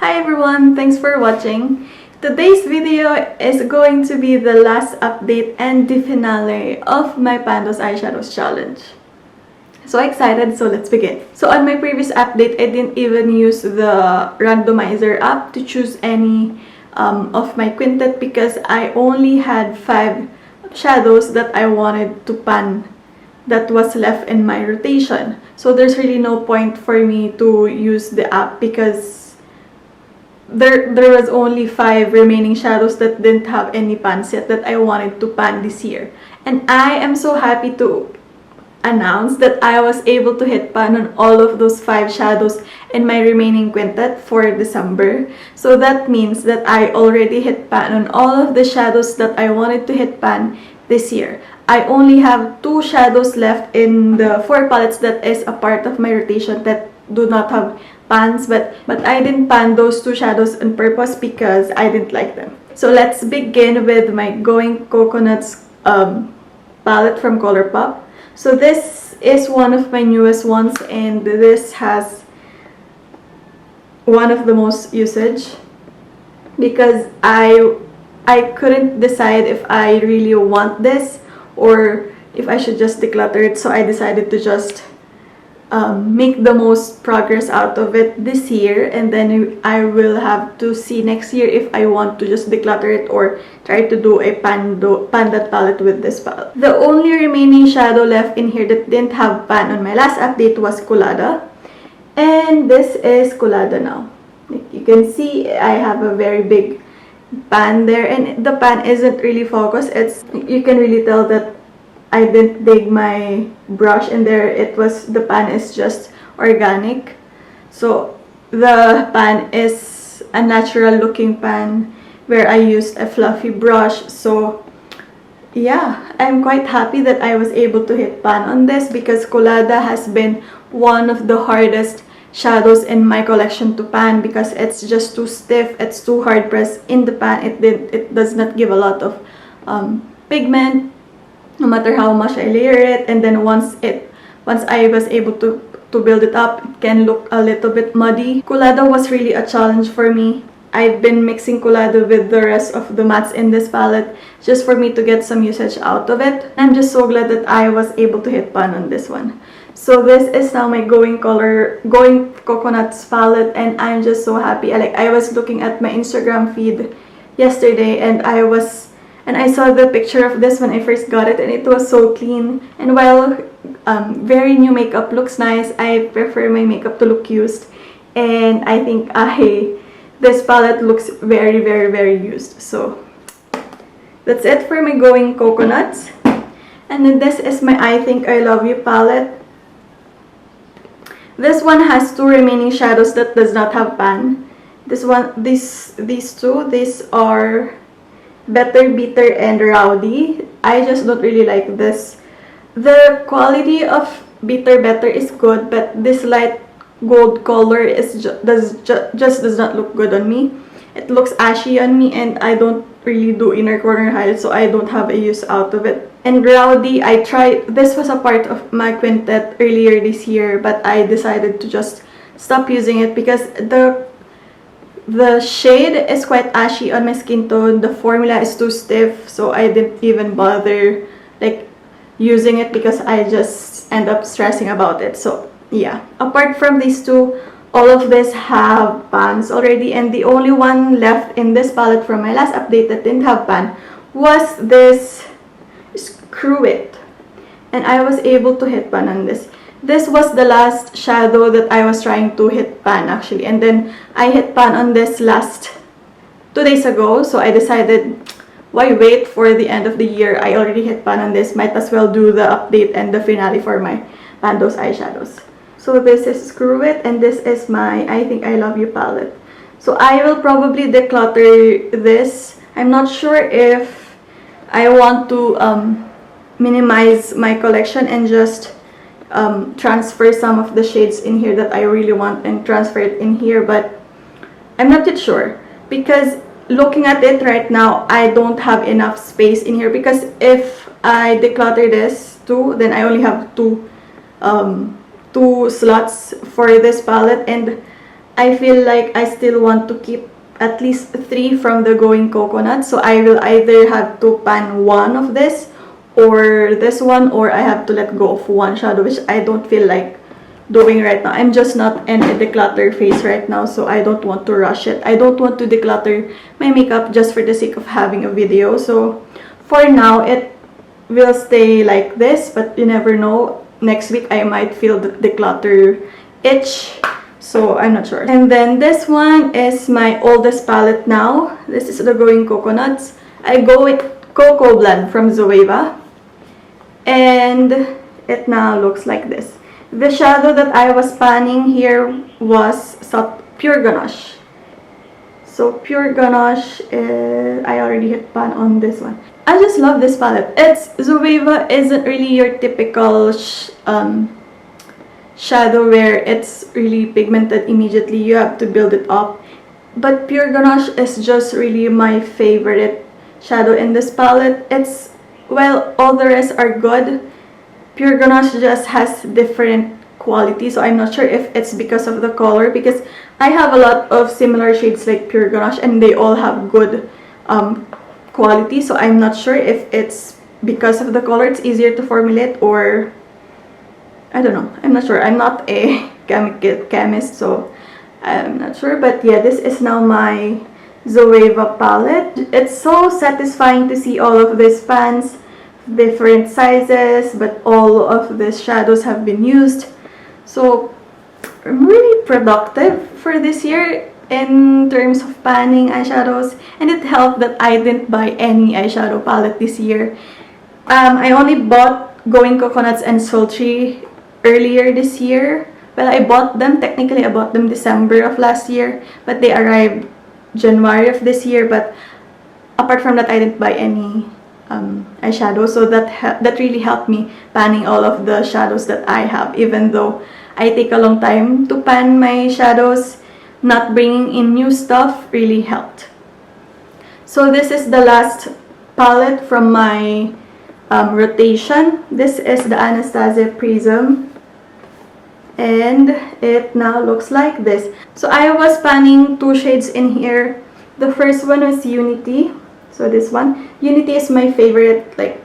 Hi everyone, thanks for watching. Today's video is going to be the last update and the finale of my Those Eyeshadows challenge. So excited, so let's begin. So on my previous update, I didn't even use the randomizer app to choose any of my quintet because I only had 5 shadows that I wanted to pan that was left in my rotation. So there's really no point for me to use the app because there was only 5 remaining shadows that didn't have any pans yet that I wanted to pan this year. And I am so happy to announce that I was able to hit pan on all of those 5 shadows in my remaining quintet for December. So that means that I already hit pan on all of the shadows that I wanted to hit pan this year. I only have 2 shadows left in the 4 palettes that is a part of my rotation that do not have pans, but I didn't pan those 2 shadows on purpose because I didn't like them. So let's begin with my Going Coconuts palette from Colourpop. So this is one of my newest ones and this has one of the most usage because I couldn't decide if I really want this or if I should just declutter it, so I decided to just make the most progress out of it this year, and then I will have to see next year if I want to just declutter it or try to do a pan that palette with this palette. The only remaining shadow left in here that didn't have pan on my last update was Coolada, and this is Coolada now. You can see I have a very big pan there, and the pan isn't really focused. You can really tell that I didn't dig my brush in there. The pan is just organic. So the pan is a natural looking pan where I used a fluffy brush. So yeah, I'm quite happy that I was able to hit pan on this because Coolada has been one of the hardest shadows in my collection to pan because it's just too stiff, it's too hard pressed in the pan. It does not give a lot of pigment no matter how much I layer it, and then once I was able to build it up, it can look a little bit muddy. Coolada was really a challenge for me. I've been mixing Coolada with the rest of the mattes in this palette just for me to get some usage out of it. I'm just so glad that I was able to hit pan on this one. So this is now my Going Coconuts palette, and I'm just so happy. I was looking at my Instagram feed yesterday and I saw the picture of this when I first got it, and it was so clean. And while very new makeup looks nice, I prefer my makeup to look used, and I think this palette looks very, very, very used. So that's it for my Going Coconuts. And then this is my I Think I Love You palette. This one has 2 remaining shadows that does not have pan. These two are Better, Bitter, and Rowdy. I just don't really like this. The quality of Bitter Better is good, but this light gold color just does not look good on me. It looks ashy on me, and I don't really do inner corner highlights, so I don't have a use out of it. And Rowdy, I tried. This was a part of my quintet earlier this year, but I decided to just stop using it because the shade is quite ashy on my skin tone. The formula is too stiff, so I didn't even bother using it because I just end up stressing about it. So yeah, apart from these 2, all of this have pans already, and the only one left in this palette from my last update that didn't have pan was this Screw It, and I was able to hit pan on this. This was the last shadow that I was trying to hit pan actually, and then I hit pan on this 2 days ago, so I decided, why wait for the end of the year? I already hit pan on this, might as well do the update and the finale for my Those eyeshadows. So this is Screw It, and this is my I Think I Love You palette. So I will probably declutter this. I'm not sure if I want to minimize my collection and just transfer some of the shades in here that I really want and transfer it in here, but I'm not yet sure because looking at it right now, I don't have enough space in here because if I declutter this too, then I only have two slots for this palette, and I feel like I still want to keep at least 3 from the Going Coconut. So I will either have to pan one of this or this one, or I have to let go of one shadow, which I don't feel like doing right now. I'm just not in a declutter phase right now, so I don't want to rush it. I don't want to declutter my makeup just for the sake of having a video. So for now, it will stay like this, but you never know. Next week, I might feel the declutter itch, so I'm not sure. And then this one is my oldest palette now. This is the Going Coconuts. I go with Cocoa Blend from Zoeva, and it now looks like this. The shadow that I was panning here was Pure Ganache. So Pure Ganache, I already hit pan on this one. I just love this palette. Zoeva isn't really your typical shadow where it's really pigmented immediately. You have to build it up. But Pure Ganache is just really my favorite shadow in this palette. Well, all the rest are good. Pure Ganache just has different quality, so I'm not sure if it's because of the color, because I have a lot of similar shades like Pure Ganache and they all have good quality, so I'm not sure if it's because of the color it's easier to formulate, or I don't know. I'm not sure. I'm not a chemist, so I'm not sure. But yeah, this is now my Zoeva palette. It's so satisfying to see all of these pans, different sizes, but all of these shadows have been used. So I'm really productive for this year in terms of panning eyeshadows, and it helped that I didn't buy any eyeshadow palette this year. I only bought Going Coconuts and Sultry earlier this year. Well, I bought them December of last year, but they arrived January of this year. But apart from that, I didn't buy any eyeshadow, so that really helped me panning all of the shadows that I have. Even though I take a long time to pan my shadows, not bringing in new stuff really helped. So this is the last palette from my rotation. This is the Anastasia Prism, and it now looks like this. So I was panning 2 shades in here. The first one was Unity. So this one, Unity is my favorite like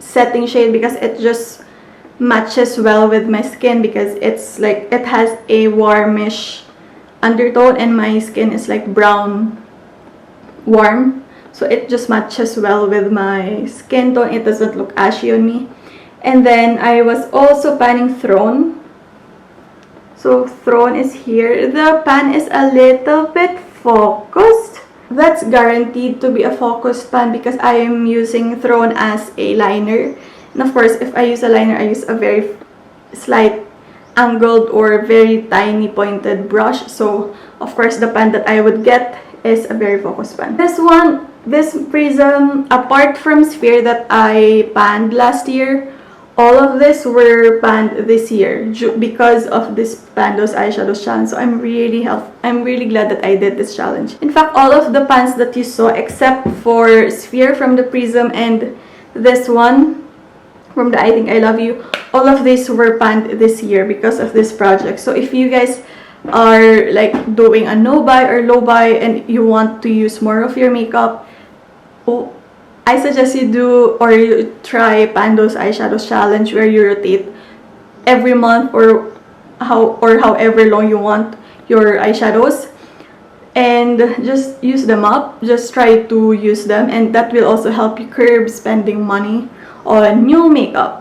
setting shade because it just matches well with my skin, because it's like it has a warmish undertone and my skin is like brown warm, so it just matches well with my skin tone. It doesn't look ashy on me. And then I was also panning Throne. So Throne is here. The pan is a little bit focused. That's guaranteed to be a focused pan because I am using Throne as a liner. And of course, if I use a liner, I use a very slight angled or very tiny pointed brush. So of course, the pan that I would get is a very focused pan. This Prism, apart from Sphere that I panned last year, all of this were panned this year because of this Those Eyeshadow challenge. So I'm really glad that I did this challenge. In fact, all of the pans that you saw except for Sphere from the Prism and this one from the I Think I Love You, all of these were panned this year because of this project. So if you guys are like doing a no buy or low buy and you want to use more of your makeup, I suggest you do or you try Those Eyeshadows challenge, where you rotate every month or however long you want your eyeshadows, and just use them up. Just try to use them, and that will also help you curb spending money on new makeup.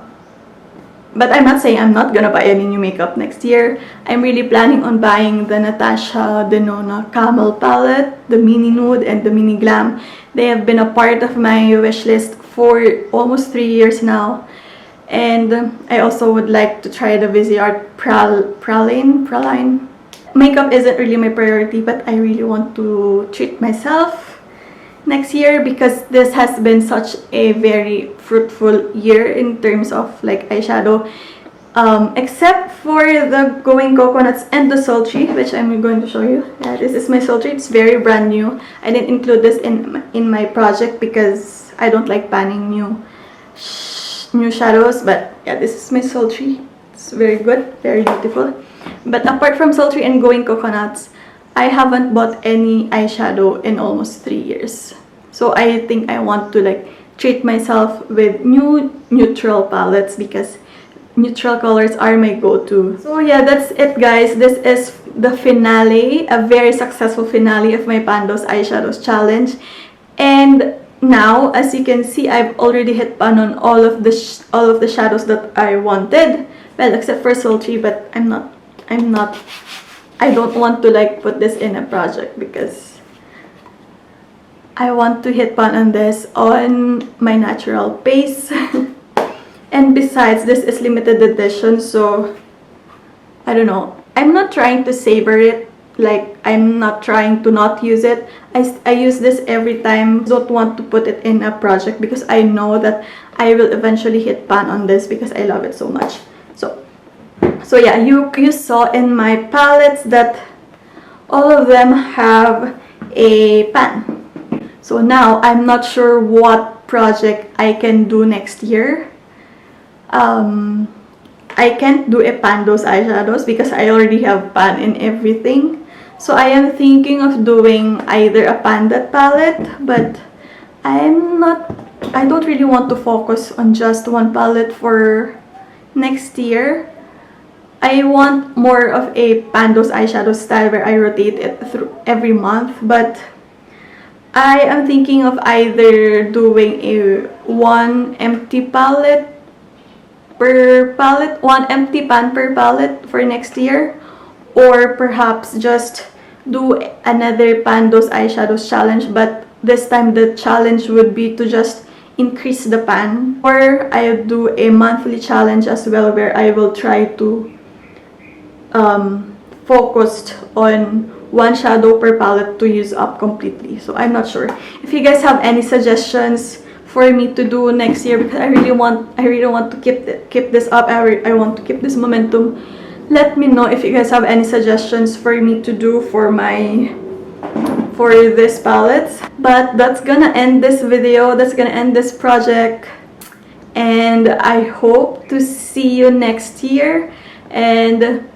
But I'm not saying I'm not gonna buy any new makeup next year. I'm really planning on buying the Natasha Denona Camel palette, the Mini Nude and the Mini Glam. They have been a part of my wish list for almost 3 years now. And I also would like to try the Viseart Praline. Makeup isn't really my priority, but I really want to treat myself next year because this has been such a very fruitful year in terms of like eyeshadow, except for the Going Coconuts and the Sultry, which I'm going to show you. Yeah, this is my Sultry. It's very brand new. I didn't include this in my project because I don't like panning new shadows, but yeah, this is my Sultry. It's very good, very beautiful. But apart from Sultry and Going Coconuts, I haven't bought any eyeshadow in almost 3 years. So I think I want to like treat myself with new neutral palettes because neutral colors are my go-to. So yeah, that's it guys. This is the finale, a very successful finale of my Those Eyeshadows challenge. And now, as you can see, I've already hit pan on all of the shadows that I wanted. Well, except for Sultry, but I don't want to like put this in a project because I want to hit pan on this on my natural pace. And besides, this is limited edition, so I don't know. I'm not trying to savor it. Like, I'm not trying to not use it. I use this every time. Don't want to put it in a project because I know that I will eventually hit pan on this because I love it so much. So yeah, you saw in my palettes that all of them have a pan. So now I'm not sure what project I can do next year. I can't do a pan Those Eyeshadows because I already have pan in everything. So I am thinking of doing either a Pandat palette, but I don't really want to focus on just one palette for next year. I want more of a pan Those Eyeshadow style where I rotate it through every month, but I am thinking of either doing a one empty palette per palette, one empty pan per palette for next year, or perhaps just do another pan Those Eyeshadows challenge, but this time the challenge would be to just increase the pan, or I'll do a monthly challenge as well where I will try to focus on one shadow per palette to use up completely. So I'm not sure. If you guys have any suggestions for me to do next year, because I really want to keep this up. I want to keep this momentum. Let me know if you guys have any suggestions for me to do for this palettes. But that's gonna end this video. That's gonna end this project. And I hope to see you next year. And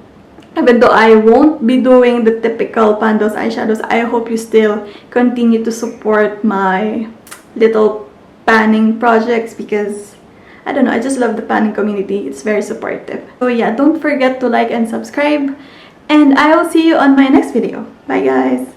even though I won't be doing the typical pan Those Eyeshadows, I hope you still continue to support my little panning projects because I don't know, I just love the panning community. It's very supportive. So yeah, don't forget to like and subscribe, and I will see you on my next video. Bye guys!